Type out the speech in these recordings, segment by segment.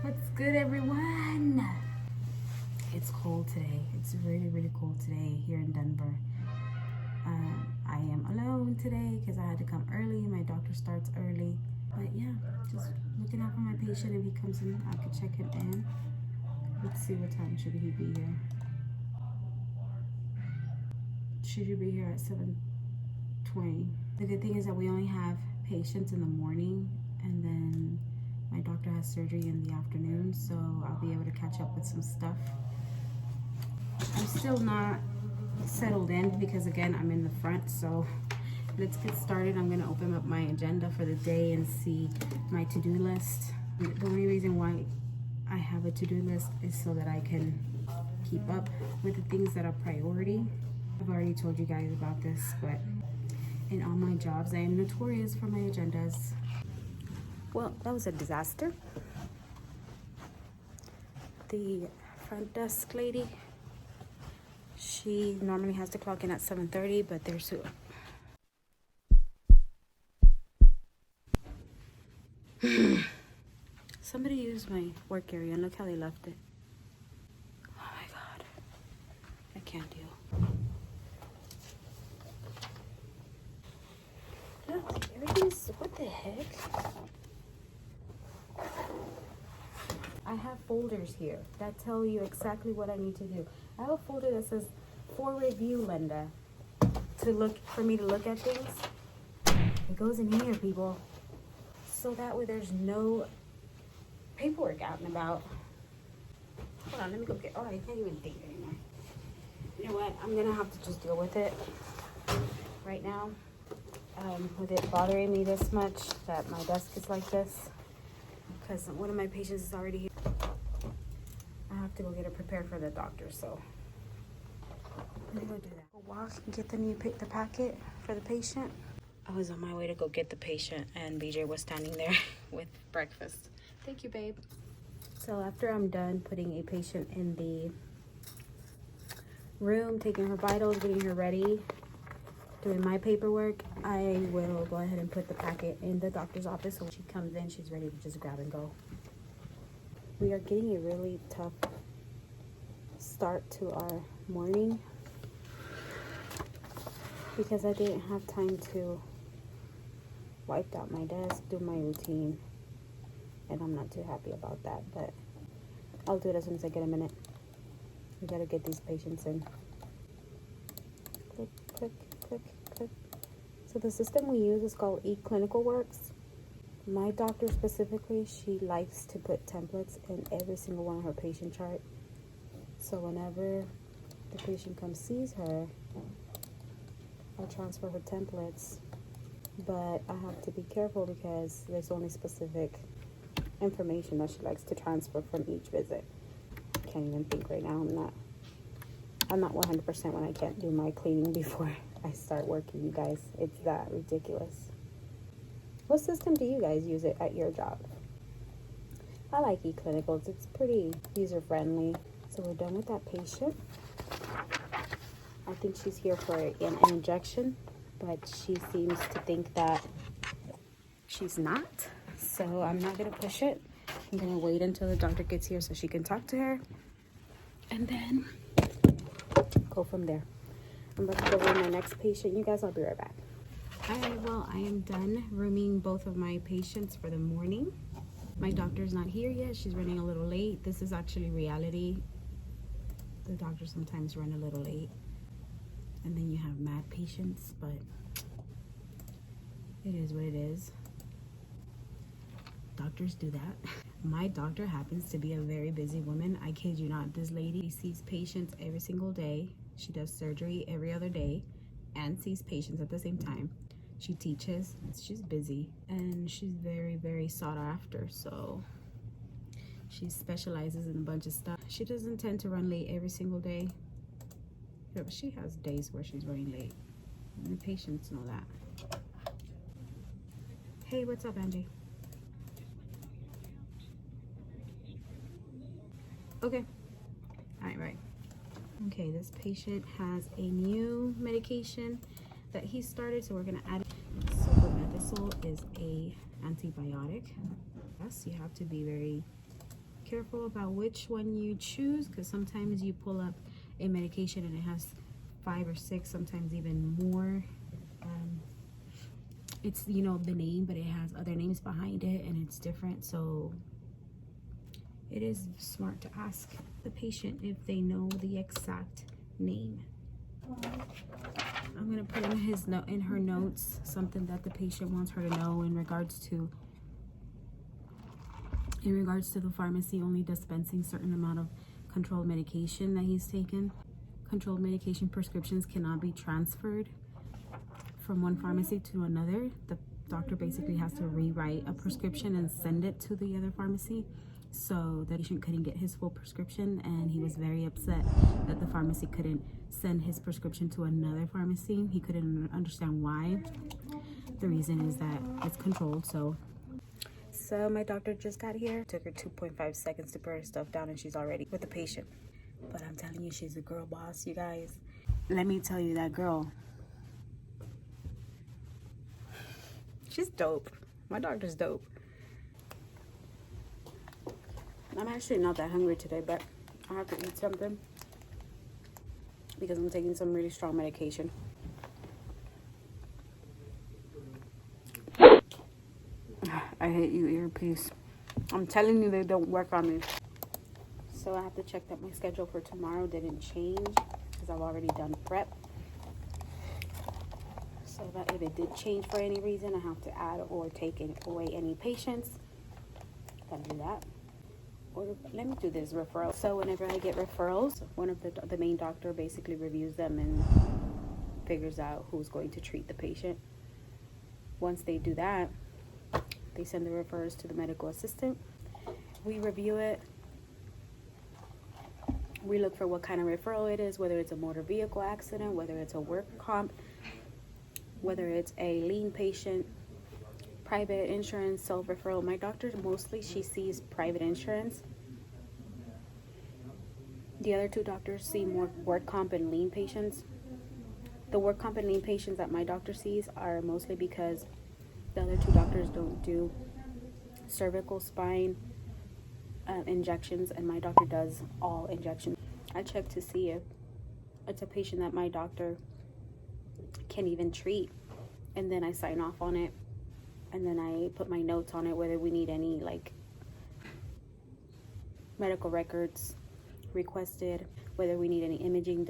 What's good, everyone? It's cold today. It's really, really cold today here in Denver. I am alone today because I had to come early. My doctor starts early. But yeah, just looking out for my patient. If he comes in, I could check him in. Let's see what time should he be here. Should he be here at 7:20? The good thing is that we only have patients in the morning, and then my doctor has surgery in the afternoon, so I'll be able to catch up with some stuff. I'm still not settled in because, again, I'm in the front, so let's get started. I'm going to open up my agenda for the day and see my to-do list. The only reason why I have a to-do list is so that I can keep up with the things that are priority. I've already told you guys about this, but in all my jobs, I am notorious for my agendas. Well, that was a disaster. The front desk lady, she normally has to clock in at 7:30, but there's somebody used my work area and look how they left it. Oh my god, I can't deal. Look, everything's, what the heck? I have folders here that tell you exactly what I need to do. I have a folder that says for review, Linda, for me to look at things. It goes in here, people, so that way there's no paperwork out and about. Hold on, let me go get. Oh, I can't even think anymore. You know what? I'm gonna have to just deal with it right now. With it bothering me this much that my desk is like this, because one of my patients is already here. I have to go get her prepared for the doctor, so let me go do that. Go walk and get the packet for the patient. I was on my way to go get the patient, and BJ was standing there with breakfast. Thank you, babe. So after I'm done putting a patient in the room, taking her vitals, getting her ready, doing my paperwork, I will go ahead and put the packet in the doctor's office, so when she comes in, she's ready to just grab and go. We are getting a really tough start to our morning because I didn't have time to wipe out my desk, do my routine, and I'm not too happy about that, but I'll do it as soon as I get a minute. We gotta get these patients in. Click, click, click, click. So the system we use is called eClinicalWorks. My doctor specifically, she likes to put templates in every single one of her patient chart. So whenever the patient comes sees her, I transfer her templates, but I have to be careful because there's only specific information that she likes to transfer from each visit. I can't even think right now. I'm not 100% when I can't do my cleaning before I start working, you guys. It's that ridiculous. What system do you guys use at your job? I like eClinicals. It's pretty user-friendly. So we're done with that patient. I think she's here for an injection, but she seems to think that she's not. So I'm not going to push it. I'm going to wait until the doctor gets here so she can talk to her, and then go from there. I'm about to go over my next patient. You guys, I'll be right back. Alright, well, I am done rooming both of my patients for the morning. My doctor's not here yet. She's running a little late. This is actually reality. The doctors sometimes run a little late. And then you have mad patients, but it is what it is. Doctors do that. My doctor happens to be a very busy woman. I kid you not. This lady sees patients every single day. She does surgery every other day and sees patients at the same time. She teaches. She's busy, and she's very, very sought after. So she specializes in a bunch of stuff. She doesn't tend to run late every single day. Yeah, but she has days where she's running late, and the patients know that. Hey, what's up, Angie? Okay. All right. Okay, this patient has a new medication that he started, so we're gonna add it. Silpromethazole is a antibiotic. Yes, you have to be very careful about which one you choose, because sometimes you pull up a medication and it has 5 or 6, sometimes even more. It's, you know, the name, but it has other names behind it and it's different. So it is smart to ask the patient if they know the exact name. I'm gonna put in her notes something that the patient wants her to know in regards to the pharmacy only dispensing certain amount of controlled medication that he's taken. Controlled medication prescriptions cannot be transferred from one pharmacy to another. The doctor basically has to rewrite a prescription and send it to the other pharmacy, so the patient couldn't get his full prescription, and he was very upset that the pharmacy couldn't send his prescription to another pharmacy. He couldn't understand why. The reason is that it's controlled. So my doctor just got here. Took her 2.5 seconds to put her stuff down and she's already with the patient. But I'm telling you, she's a girl boss, you guys. Let me tell you, that girl, she's dope. My doctor's dope. I'm actually not that hungry today, but I have to eat something because I'm taking some really strong medication. I hate you, earpiece. I'm telling you, they don't work on me. So I have to check that my schedule for tomorrow didn't change because I've already done prep. So that if it did change for any reason, I have to add or take away any patients. Gotta do that. Or let me do this referral. So whenever I get referrals, one of the main doctor basically reviews them and figures out who's going to treat the patient. Once they do that, they send the referrals to the medical assistant. We review it. We look for what kind of referral it is, whether it's a motor vehicle accident, whether it's a work comp, whether it's a lien patient, private insurance, self-referral. My doctor, mostly she sees private insurance. The other 2 doctors see more work comp and lien patients. The work comp and lien patients that my doctor sees are mostly because the other 2 doctors don't do cervical spine injections, and my doctor does all injections. I check to see if it's a patient that my doctor can even treat, and then I sign off on it, and then I put my notes on it, whether we need any like medical records requested, whether we need any imaging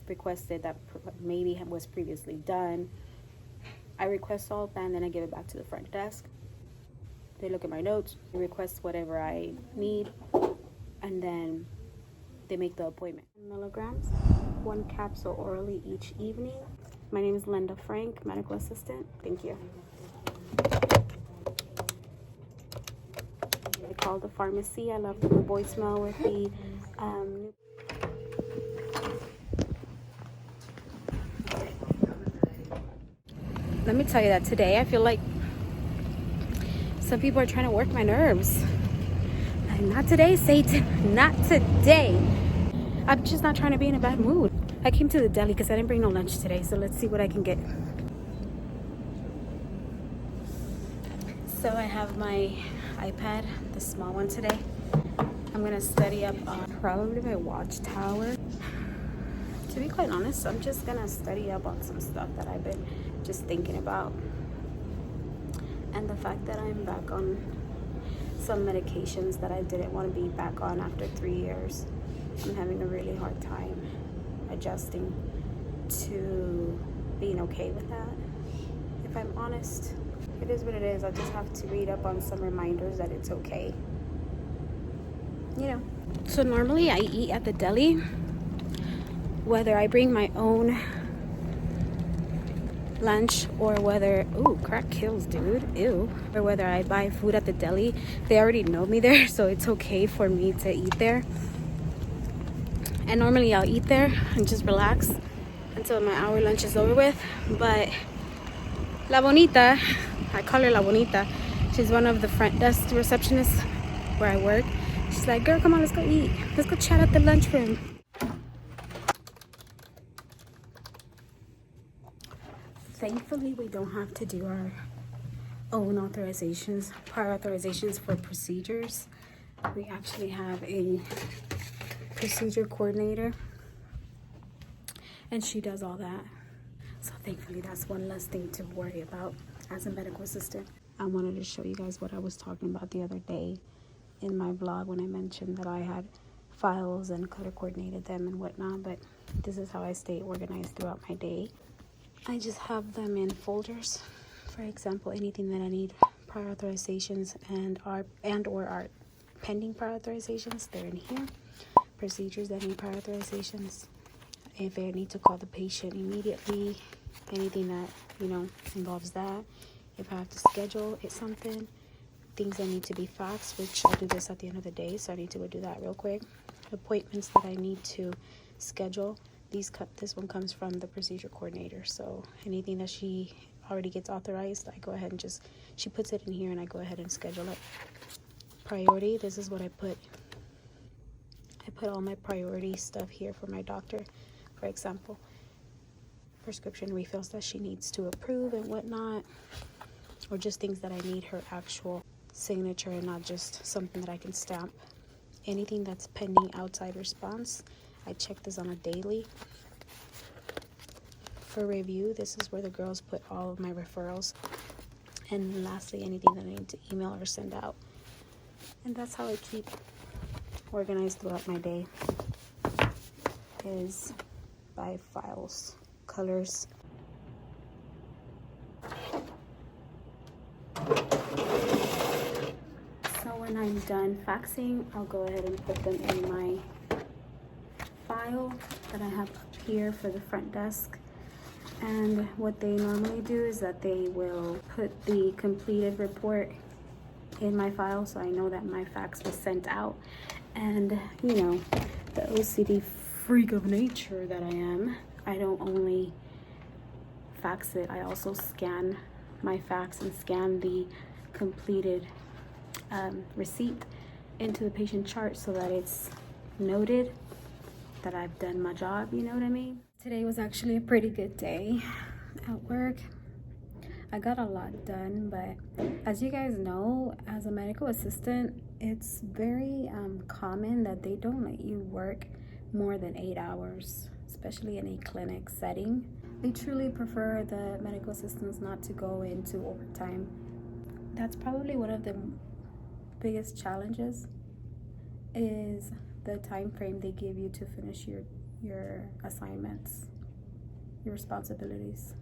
requested that maybe was previously done. I request all of that, and then I give it back to the front desk. They look at my notes, request whatever I need, and then they make the appointment. Milligrams, 1 capsule orally each evening. My name is Linda Frank, medical assistant. Thank you. I called the pharmacy. I left them a voicemail with the Let me tell you that today I feel like some people are trying to work my nerves. Not today, Satan. Not today. I'm just not trying to be in a bad mood. I came to the deli because I didn't bring no lunch today, so let's see what I can get. So I have my iPad, the small one today. I'm gonna study up on probably my watchtower. To be quite honest, I'm just gonna study up on some stuff that I've been just thinking about. And the fact that I'm back on some medications that I didn't want to be back on after 3 years. I'm having a really hard time adjusting to being okay with that. If I'm honest, it is what it is. I just have to read up on some reminders that it's okay. You know. So normally I eat at the deli, whether I bring my own lunch or whether, ooh, crack kills, dude, ew, or whether I buy food at the deli. They already know me there, so it's okay for me to eat there. And normally I'll eat there and just relax until my hour lunch is over with. But La Bonita, I call her La Bonita, she's one of the front desk receptionists where I work. She's like, girl, come on, let's go eat, let's go chat at the lunchroom. Thankfully, we don't have to do our own authorizations, prior authorizations for procedures. We actually have a procedure coordinator, and she does all that. So thankfully, that's one less thing to worry about as a medical assistant. I wanted to show you guys what I was talking about the other day in my vlog when I mentioned that I had files and color coordinated them and whatnot, but this is how I stay organized throughout my day. I just have them in folders. For example, anything that I need prior authorizations and or are pending prior authorizations, they're in here. Procedures that need prior authorizations, if I need to call the patient immediately, anything that involves that. If I have to schedule it something, things that need to be faxed, which I'll do this at the end of the day, so I need to go do that real quick. Appointments that I need to schedule, this one comes from the procedure coordinator, so anything that she already gets authorized, I go ahead and she puts it in here and I go ahead and schedule it. Priority, this is what I put all my priority stuff here for my doctor. For example, prescription refills that she needs to approve and whatnot, or just things that I need her actual signature and not just something that I can stamp. Anything that's pending outside response, I check this on a daily. For review, this is where the girls put all of my referrals. And lastly, anything that I need to email or send out. And that's how I keep organized throughout my day, is by files, colors. So when I'm done faxing, I'll go ahead and put them in my file that I have up here for the front desk. And what they normally do is that they will put the completed report in my file, so I know that my fax was sent out. And the OCD freak of nature that I am, I don't only fax it, I also scan my fax and scan the completed receipt into the patient chart so that it's noted that I've done my job, you know what I mean? Today was actually a pretty good day at work. I got a lot done, but as you guys know, as a medical assistant, it's very common that they don't let you work more than 8 hours, especially in a clinic setting. They truly prefer the medical assistants not to go into overtime. That's probably one of the biggest challenges, is the time frame they give you to finish your assignments, your responsibilities.